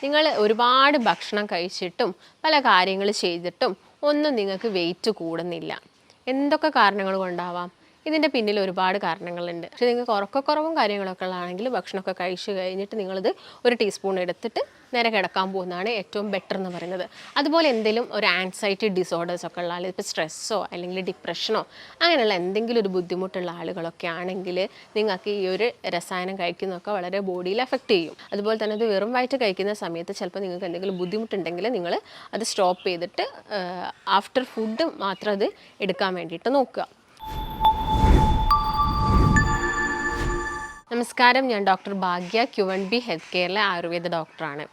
നിങ്ങൾ ഒരുപാട് ഭക്ഷണം കഴിച്ചിട്ടും പല കാര്യങ്ങൾ ചെയ്തിട്ടും ഒന്നും നിങ്ങൾക്ക് വെയിറ്റ് കൂടുന്നില്ല. എന്തൊക്കെ കാരണങ്ങൾ കൊണ്ടാവാം? ഇതിൻ്റെ പിന്നിൽ ഒരുപാട് കാരണങ്ങളുണ്ട്. പക്ഷേ നിങ്ങൾക്ക് ഉറക്കക്കുറവും കാര്യങ്ങളൊക്കെ ഉള്ളതാണെങ്കിൽ ഭക്ഷണമൊക്കെ കഴിച്ചു കഴിഞ്ഞിട്ട് നിങ്ങളിത് ഒരു ടീസ്പൂൺ എടുത്തിട്ട് നേരെ കിടക്കാൻ പോകുന്നതാണ് ഏറ്റവും ബെറ്റർ എന്ന് പറയുന്നത്. അതുപോലെ എന്തെങ്കിലും ഒരു ആൻസൈറ്റി ഡിസോർഡേഴ്സ് ഒക്കെ ഉള്ള ആൾ, ഇപ്പോൾ സ്ട്രെസ്സോ അല്ലെങ്കിൽ ഡിപ്രഷനോ അങ്ങനെയുള്ള എന്തെങ്കിലും ഒരു ബുദ്ധിമുട്ടുള്ള ആളുകളൊക്കെ ആണെങ്കിൽ നിങ്ങൾക്ക് ഈ ഒരു രസായനം കഴിക്കുന്നതൊക്കെ വളരെ ബോഡിയിൽ എഫക്റ്റ് ചെയ്യും. അതുപോലെ തന്നെ അത് വെറും വയറ്റ് കഴിക്കുന്ന സമയത്ത് ചിലപ്പോൾ നിങ്ങൾക്ക് എന്തെങ്കിലും ബുദ്ധിമുട്ടുണ്ടെങ്കിൽ നിങ്ങൾ അത് സ്റ്റോപ്പ് ചെയ്തിട്ട് ആഫ്റ്റർ ഫുഡ് മാത്രം അത് എടുക്കാൻ വേണ്ടിയിട്ട് നോക്കുക. നമസ്കാരം, ഞാൻ ഡോക്ടർ ഭാഗ്യ, Q1B ഹെൽത്ത് കെയറിലെ ആയുർവേദ ഡോക്ടറാണ്.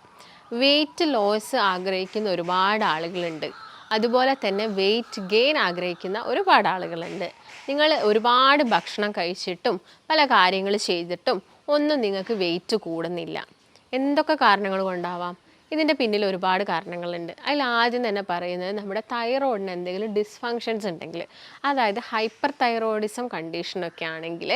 വെയിറ്റ് ലോസ് ആഗ്രഹിക്കുന്ന ഒരുപാട് ആളുകളുണ്ട്. അതുപോലെ തന്നെ വെയിറ്റ് ഗെയിൻ ആഗ്രഹിക്കുന്ന ഒരുപാട് ആളുകളുണ്ട്. നിങ്ങൾ ഒരുപാട് ഭക്ഷണം കഴിച്ചിട്ടും പല കാര്യങ്ങൾ ചെയ്തിട്ടും ഒന്നും നിങ്ങൾക്ക് വെയിറ്റ് കൂടുന്നില്ല. എന്തൊക്കെ കാരണങ്ങൾ കൊണ്ടാവാം? ഇതിൻ്റെ പിന്നിൽ ഒരുപാട് കാരണങ്ങളുണ്ട്. അതിൽ ആദ്യം തന്നെ പറയുന്നത് നമ്മുടെ തൈറോയിഡിന് എന്തെങ്കിലും ഡിസ്ഫങ്ഷൻസ് ഉണ്ടെങ്കിൽ, അതായത് ഹൈപ്പർ തൈറോയിഡിസം കണ്ടീഷനൊക്കെ ആണെങ്കിൽ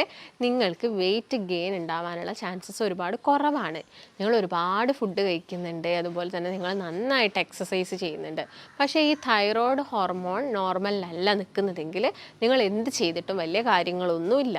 നിങ്ങൾക്ക് വെയിറ്റ് ഗെയിൻ ഉണ്ടാവാനുള്ള ചാൻസസ് ഒരുപാട് കുറവാണ്. നിങ്ങൾ ഒരുപാട് ഫുഡ് കഴിക്കുന്നുണ്ട്, അതുപോലെ തന്നെ നിങ്ങൾ നന്നായിട്ട് എക്സസൈസ് ചെയ്യുന്നുണ്ട്. പക്ഷേ ഈ തൈറോയ്ഡ് ഹോർമോൺ നോർമലല്ല നിൽക്കുന്നതെങ്കിൽ നിങ്ങൾ എന്ത് ചെയ്തിട്ടും വലിയ കാര്യങ്ങളൊന്നുമില്ല.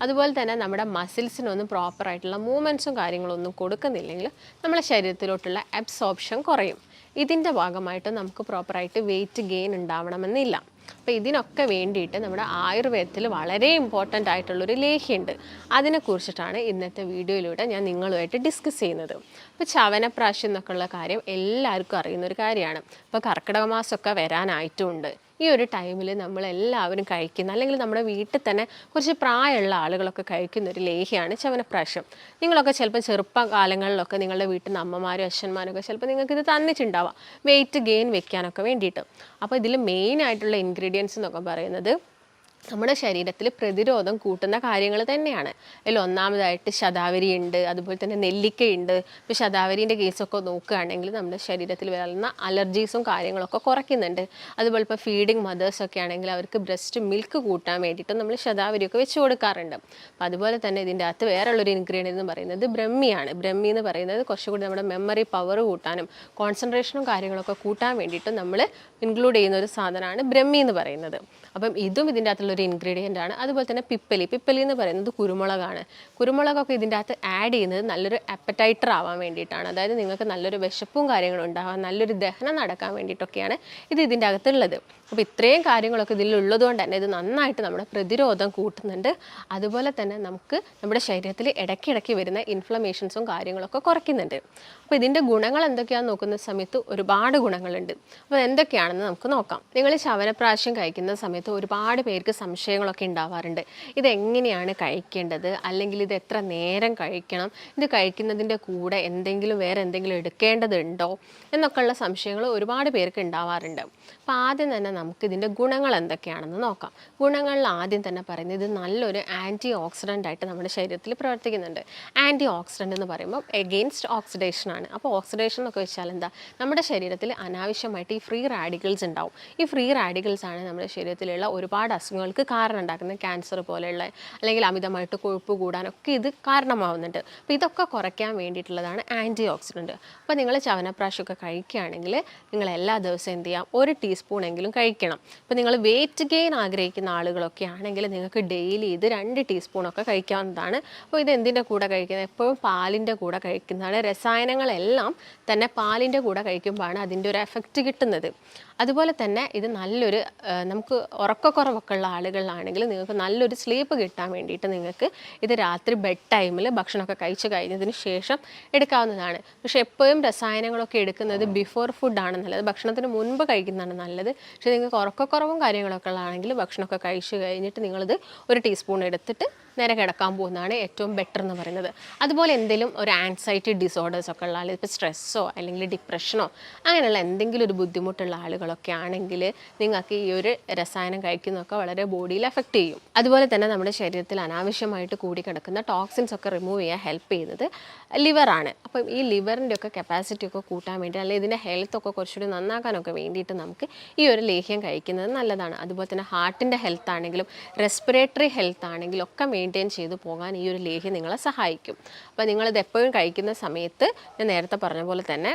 അതുപോലെ തന്നെ നമ്മുടെ മസിൽസിനൊന്നും പ്രോപ്പറായിട്ടുള്ള മൂവ്മെൻറ്റ്സും കാര്യങ്ങളൊന്നും കൊടുക്കുന്നില്ലെങ്കിൽ നമ്മുടെ ശരീരത്തിലോട്ടുള്ള അബ്സോർപ്ഷൻ കുറയും. ഇതിൻ്റെ ഭാഗമായിട്ട് നമുക്ക് പ്രോപ്പറായിട്ട് വെയിറ്റ് ഗെയിൻ ഉണ്ടാവണമെന്നില്ല. അപ്പോൾ ഇതിനൊക്കെ വേണ്ടിയിട്ട് നമ്മുടെ ആയുർവേദത്തിൽ വളരെ ഇമ്പോർട്ടൻ്റ് ആയിട്ടുള്ളൊരു ലേഹ്യമുണ്ട്. അതിനെക്കുറിച്ചിട്ടാണ് ഇന്നത്തെ വീഡിയോയിലൂടെ ഞാൻ നിങ്ങളുമായിട്ട് ഡിസ്കസ് ചെയ്യുന്നത്. ഇപ്പോൾ ചവനപ്രാശം എന്നൊക്കെയുള്ള കാര്യം എല്ലാവർക്കും അറിയുന്നൊരു കാര്യമാണ്. ഇപ്പോൾ കർക്കിടക മാസമൊക്കെ വരാനായിട്ടുമുണ്ട്. ഈ ഒരു ടൈമിൽ നമ്മളെല്ലാവരും കഴിക്കുന്ന, അല്ലെങ്കിൽ നമ്മുടെ വീട്ടിൽ തന്നെ കുറച്ച് പ്രായമുള്ള ആളുകളൊക്കെ കഴിക്കുന്ന ഒരു ലേഹ്യമാണ് ചവനപ്രാശം. നിങ്ങളൊക്കെ ചിലപ്പോൾ ചെറുപ്പകാലങ്ങളിലൊക്കെ നിങ്ങളുടെ വീട്ടിൽ നിന്ന് അമ്മമാരും അച്ഛന്മാരൊക്കെ ചിലപ്പോൾ നിങ്ങൾക്കിത് തന്നിട്ടുണ്ടാവാം വെയിറ്റ് ഗെയിൻ വെക്കാനൊക്കെ വേണ്ടിയിട്ട്. അപ്പോൾ ഇതിൽ മെയിനായിട്ടുള്ള ഇൻഗ്രീഡിയൻസ് എന്നൊക്കെ പറയുന്നത് നമ്മുടെ ശരീരത്തിൽ പ്രതിരോധം കൂട്ടുന്ന കാര്യങ്ങൾ തന്നെയാണ്. അതിൽ ഒന്നാമതായിട്ട് ശതാവരി ഉണ്ട്, അതുപോലെ തന്നെ നെല്ലിക്കയുണ്ട്. ഇപ്പോൾ ശതാവരീൻ്റെ കേസൊക്കെ നോക്കുകയാണെങ്കിൽ നമ്മുടെ ശരീരത്തിൽ വരുന്ന അലർജീസും കാര്യങ്ങളൊക്കെ കുറയ്ക്കുന്നുണ്ട്. അതുപോലെ ഇപ്പോൾ ഫീഡിങ് മദേഴ്സൊക്കെ ആണെങ്കിൽ അവർക്ക് ബ്രസ്റ്റ് മിൽക്ക് കൂട്ടാൻ വേണ്ടിയിട്ട് നമ്മൾ ശതാവരിയൊക്കെ വെച്ച് കൊടുക്കാറുണ്ട്. അപ്പോൾ അതുപോലെ തന്നെ ഇതിൻ്റെ അകത്ത് വേറെയുള്ളൊരു ഇൻഗ്രീഡിയൻ്റ് എന്ന് പറയുന്നത് ബ്രഹ്മിയാണ്. ബ്രഹ്മി എന്ന് പറയുന്നത് കുറച്ചുകൂടി നമ്മുടെ മെമ്മറി പവർ കൂട്ടാനും കോൺസെൻട്രേഷനും കാര്യങ്ങളൊക്കെ കൂട്ടാൻ വേണ്ടിയിട്ട് നമ്മൾ ഇൻക്ലൂഡ് ചെയ്യുന്ന ഒരു സാധനമാണ് ബ്രഹ്മി എന്ന് പറയുന്നത്. അപ്പം ഇതും ഇതിൻ്റെ അകത്തുള്ളൊരു ഇൻഗ്രീഡിയൻ്റ് ആണ്. അതുപോലെ തന്നെ പിപ്പലി എന്ന് പറയുന്നത് കുരുമുളകാണ്. കുരുമുളകൊക്കെ ഇതിൻ്റെ അകത്ത് ആഡ് ചെയ്യുന്നത് നല്ലൊരു അപ്പറ്റൈറ്റർ ആവാൻ വേണ്ടിയിട്ടാണ്. അതായത് നിങ്ങൾക്ക് നല്ലൊരു വിശപ്പും കാര്യങ്ങളും ഉണ്ടാവാൻ, നല്ലൊരു ദഹനം നടക്കാൻ വേണ്ടിയിട്ടൊക്കെയാണ് ഇത് ഇതിൻ്റെ അകത്തുള്ളത്. അപ്പോൾ ഇത്രയും കാര്യങ്ങളൊക്കെ ഇതിലുള്ളത് കൊണ്ട് തന്നെ ഇത് നന്നായിട്ട് നമ്മുടെ പ്രതിരോധം കൂട്ടുന്നുണ്ട്. അതുപോലെ തന്നെ നമുക്ക് നമ്മുടെ ശരീരത്തിൽ ഇടയ്ക്കിടയ്ക്ക് വരുന്ന ഇൻഫ്ലമേഷൻസും കാര്യങ്ങളൊക്കെ കുറയ്ക്കുന്നുണ്ട്. അപ്പോൾ ഇതിൻ്റെ ഗുണങ്ങൾ എന്തൊക്കെയാണെന്ന് നോക്കുന്ന സമയത്ത് ഒരുപാട് ഗുണങ്ങളുണ്ട്. അപ്പോൾ എന്തൊക്കെയാണെന്ന് നമുക്ക് നോക്കാം. നിങ്ങൾ ചവനപ്രാശം കഴിക്കുന്ന സമയത്ത് ഒരുപാട് പേർക്ക് സംശയങ്ങളൊക്കെ ഉണ്ടാവാറുണ്ട്. ഇതെങ്ങനെയാണ് കഴിക്കേണ്ടത്, അല്ലെങ്കിൽ ഇത് എത്ര നേരം കഴിക്കണം, ഇത് കഴിക്കുന്നതിൻ്റെ കൂടെ വേറെ എന്തെങ്കിലും എടുക്കേണ്ടതുണ്ടോ എന്നൊക്കെയുള്ള സംശയങ്ങൾ ഒരുപാട് പേർക്ക് ഉണ്ടാവാറുണ്ട്. അപ്പോൾ ആദ്യം തന്നെ നമുക്ക് ഇതിൻ്റെ ഗുണങ്ങൾ എന്തൊക്കെയാണെന്ന് നോക്കാം. ഗുണങ്ങളിൽ ആദ്യം തന്നെ പറയുന്നത് ഇത് നല്ലൊരു ആൻറ്റി ഓക്സിഡൻ്റ് ആയിട്ട് നമ്മുടെ ശരീരത്തിൽ പ്രവർത്തിക്കുന്നുണ്ട്. ആൻറ്റി ഓക്സിഡൻ്റ് എന്ന് പറയുമ്പോൾ എഗെയിൻസ്റ്റ് ഓക്സിഡേഷനാണ്. അപ്പോൾ ഓക്സിഡേഷൻ എന്നൊക്കെ വെച്ചാൽ എന്താ, നമ്മുടെ ശരീരത്തിൽ അനാവശ്യമായിട്ട് ഈ ഫ്രീ റാഡിക്കൽസ് ഉണ്ടാവും. ഈ ഫ്രീ റാഡിക്കൽസ് ആണ് നമ്മുടെ ശരീരത്തിലുള്ള ഒരുപാട് അസുഖങ്ങൾക്ക് കാരണം ഉണ്ടാക്കുന്നത്. ക്യാൻസർ പോലെയുള്ള, അല്ലെങ്കിൽ അമിതമായിട്ട് കൊഴുപ്പ് കൂടാനൊക്കെ ഇത് കാരണമാവുന്നുണ്ട്. അപ്പോൾ ഇതൊക്കെ കുറയ്ക്കാൻ വേണ്ടിയിട്ടുള്ളതാണ് ആൻറ്റി ഓക്സിഡൻറ്റ്. അപ്പോൾ നിങ്ങൾ ചവനപ്രാശമൊക്കെ കഴിക്കുകയാണെങ്കിൽ നിങ്ങൾ എല്ലാ ദിവസവും എന്ത് ചെയ്യാം, ഒരു ടീസ്പൂൺ എങ്കിലും കഴിക്കണം. ഇപ്പോൾ നിങ്ങൾ വെയിറ്റ് ഗെയിൻ ആഗ്രഹിക്കുന്ന ആളുകളൊക്കെ ആണെങ്കിൽ നിങ്ങൾക്ക് ഡെയിലി ഇത് 2 ടീസ്പൂണൊക്കെ കഴിക്കാവുന്നതാണ്. അപ്പോൾ ഇത് എന്തിൻ്റെ കൂടെ കഴിക്കുന്നത്, എപ്പോഴും പാലിൻ്റെ കൂടെ കഴിക്കുന്നതാണ്. രസായനങ്ങളെല്ലാം തന്നെ പാലിൻ്റെ കൂടെ കഴിക്കുമ്പോഴാണ് അതിൻ്റെ ഒരു എഫക്റ്റ് കിട്ടുന്നത്. അതുപോലെ തന്നെ ഇത് നല്ലൊരു നമുക്ക് ഉറക്കക്കുറവൊക്കെ ഉള്ള ആളുകളിലാണെങ്കിൽ നിങ്ങൾക്ക് നല്ലൊരു സ്ലീപ്പ് കിട്ടാൻ വേണ്ടിയിട്ട് നിങ്ങൾക്ക് ഇത് രാത്രി ബെഡ് ടൈമിൽ ഭക്ഷണമൊക്കെ കഴിച്ച് കഴിഞ്ഞതിന് ശേഷം എടുക്കാവുന്നതാണ്. പക്ഷേ എപ്പോഴും രസായനങ്ങളൊക്കെ എടുക്കുന്നത് ബിഫോർ ഫുഡാണ് നല്ലത്, ഭക്ഷണത്തിന് മുൻപ് കഴിക്കുന്നതാണ് നല്ലത്. പക്ഷേ നിങ്ങൾക്ക് ഉറക്കക്കുറവും കാര്യങ്ങളൊക്കെ ഉള്ളതാണെങ്കിൽ ഭക്ഷണമൊക്കെ കഴിച്ച് കഴിഞ്ഞിട്ട് നിങ്ങളിത് ഒരു ടീസ്പൂൺ എടുത്തിട്ട് നേരെ കിടക്കാൻ പോകുന്നതാണ് ഏറ്റവും ബെറ്റർ എന്ന് പറയുന്നത്. അതുപോലെ എന്തെങ്കിലും ഒരു ആൻസൈറ്റി ഡിസോർഡേഴ്സ് ഒക്കെ ഉള്ള ആൾ, ഇപ്പോൾ സ്ട്രെസ്സോ അല്ലെങ്കിൽ ഡിപ്രഷനോ അങ്ങനെയുള്ള എന്തെങ്കിലും ഒരു ബുദ്ധിമുട്ടുള്ള ആളുകളൊക്കെ ആണെങ്കിൽ നിങ്ങൾക്ക് ഈ ഒരു രസായനം കഴിക്കുന്നതൊക്കെ വളരെ ബോഡിയിൽ എഫക്റ്റ് ചെയ്യും. അതുപോലെ തന്നെ നമ്മുടെ ശരീരത്തിൽ അനാവശ്യമായിട്ട് കൂടിക്കിടക്കുന്ന ടോക്സിൻസ് ഒക്കെ റിമൂവ് ചെയ്യാൻ ഹെൽപ്പ് ചെയ്യുന്നത് ലിവറാണ്. അപ്പം ഈ ലിവറിൻ്റെ ഒക്കെ കപ്പാസിറ്റി ഒക്കെ കൂട്ടാൻ വേണ്ടി, അല്ലെങ്കിൽ ഇതിൻ്റെ ഹെൽത്ത് ഒക്കെ കുറച്ചുകൂടി നന്നാക്കാനൊക്കെ വേണ്ടിയിട്ട് നമുക്ക് ഈ ഒരു ലേഹ്യം കഴിക്കുന്നത് നല്ലതാണ്. അതുപോലെ തന്നെ ഹാർട്ടിൻ്റെ ഹെൽത്ത് ആണെങ്കിലും റെസ്പിറേറ്ററി ഹെൽത്ത് ആണെങ്കിലും ഒക്കെ മെയിൻറ്റെയിൻ ചെയ്ത് പോകാൻ ഈ ഒരു ലേഹ്യം നിങ്ങളെ സഹായിക്കും. അപ്പോൾ നിങ്ങളിത് എപ്പോഴും കഴിക്കുന്ന സമയത്ത് ഞാൻ നേരത്തെ പറഞ്ഞ പോലെ തന്നെ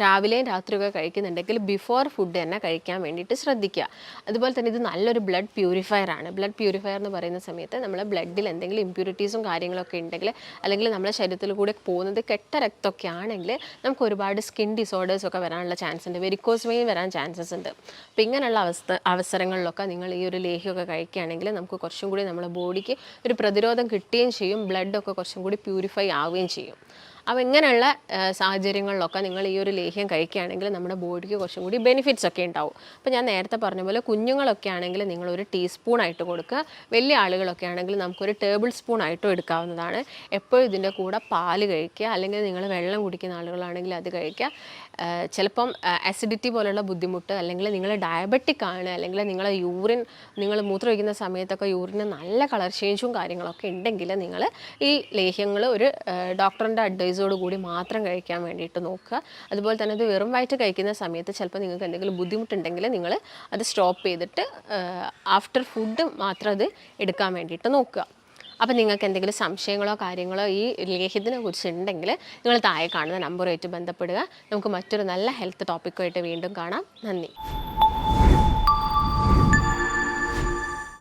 രാവിലെയും രാത്രിയൊക്കെ കഴിക്കുന്നുണ്ടെങ്കിൽ ബിഫോർ ഫുഡ് തന്നെ കഴിക്കാൻ വേണ്ടിയിട്ട് ശ്രദ്ധിക്കുക. അതുപോലെ തന്നെ ഇത് നല്ലൊരു ബ്ലഡ് പ്യൂരിഫയർ ആണ്. ബ്ലഡ് പ്യൂരിഫയർ എന്ന് പറയുന്ന സമയത്ത് നമ്മളെ ബ്ലഡിൽ എന്തെങ്കിലും ഇമ്പ്യൂരിറ്റീസും കാര്യങ്ങളൊക്കെ ഉണ്ടെങ്കിൽ, അല്ലെങ്കിൽ നമ്മുടെ ശരീരത്തിൽ കൂടെ പോകുന്നത് കെട്ട രക്തമൊക്കെ ആണെങ്കിൽ നമുക്ക് ഒരുപാട് സ്കിൻ ഡിസോർഡേഴ്സ് ഒക്കെ വരാനുള്ള ചാൻസ് ഉണ്ട്, വെരിക്കോസ് വെയിൻ വരാൻ ചാൻസസ് ഉണ്ട്. അപ്പോൾ ഇങ്ങനെയുള്ള അവസരങ്ങളിലൊക്കെ നിങ്ങൾ ഈ ഒരു ലേഹ്യമൊക്കെ കഴിക്കുകയാണെങ്കിൽ നമുക്ക് കുറച്ചും കൂടി നമ്മുടെ ബോഡിക്ക് ഒരു പ്രതിരോധം കിട്ടുകയും ചെയ്യും, ബ്ലഡൊക്കെ കുറച്ചും കൂടി പ്യൂരിഫൈ ആവുകയും ചെയ്യും. അപ്പോൾ ഇങ്ങനെയുള്ള സാഹചര്യങ്ങളിലൊക്കെ നിങ്ങൾ ഈ ഒരു ലേഹ്യം കഴിക്കുകയാണെങ്കിൽ നമ്മുടെ ബോഡിക്ക് കുറച്ചും കൂടി ബെനിഫിറ്റ്സ് ഒക്കെ ഉണ്ടാവും. അപ്പോൾ ഞാൻ നേരത്തെ പറഞ്ഞ പോലെ കുഞ്ഞുങ്ങളൊക്കെ ആണെങ്കിൽ നിങ്ങളൊരു ടീസ്പൂണായിട്ട് കൊടുക്കുക, വലിയ ആളുകളൊക്കെ ആണെങ്കിൽ നമുക്കൊരു ടേബിൾ സ്പൂണായിട്ടും എടുക്കാവുന്നതാണ്. എപ്പോഴും ഇതിൻ്റെ കൂടെ പാല് കഴിക്കുക, അല്ലെങ്കിൽ നിങ്ങൾ വെള്ളം കുടിക്കുന്ന ആളുകളാണെങ്കിൽ അത് കഴിക്കുക. ചിലപ്പം അസിഡിറ്റി പോലുള്ള ബുദ്ധിമുട്ട്, അല്ലെങ്കിൽ നിങ്ങൾ ഡയബറ്റിക് ആണ്, അല്ലെങ്കിൽ നിങ്ങൾ മൂത്രം ഒഴിക്കുന്ന സമയത്തൊക്കെ യൂറിന് നല്ല കളർ ചേഞ്ചും കാര്യങ്ങളൊക്കെ ഉണ്ടെങ്കിൽ നിങ്ങൾ ഈ ലേഹ്യങ്ങൾ ഒരു ഡോക്ടറിൻ്റെ അഡ്വൈസോട് കൂടി മാത്രം കഴിക്കാൻ വേണ്ടിയിട്ട് നോക്കുക. അതുപോലെ തന്നെ ഇത് വെറും വയറ്റ് കഴിക്കുന്ന സമയത്ത് ചിലപ്പോൾ നിങ്ങൾക്ക് എന്തെങ്കിലും ബുദ്ധിമുട്ടുണ്ടെങ്കിൽ നിങ്ങൾ അത് സ്റ്റോപ്പ് ചെയ്തിട്ട് ആഫ്റ്റർ ഫുഡ് മാത്രം അത് എടുക്കാൻ വേണ്ടിയിട്ട് നോക്കുക. അപ്പോൾ നിങ്ങൾക്ക് എന്തെങ്കിലും സംശയങ്ങളോ കാര്യങ്ങളോ ഈ ലേഹ്യത്തിനെ കുറിച്ച് ഉണ്ടെങ്കിൽ നിങ്ങൾ താഴെ കാണുന്ന നമ്പറുമായിട്ട് ബന്ധപ്പെടുക. നമുക്ക് മറ്റൊരു നല്ല ഹെൽത്ത് ടോപ്പിക്കുമായിട്ട് വീണ്ടും കാണാം. നന്ദി.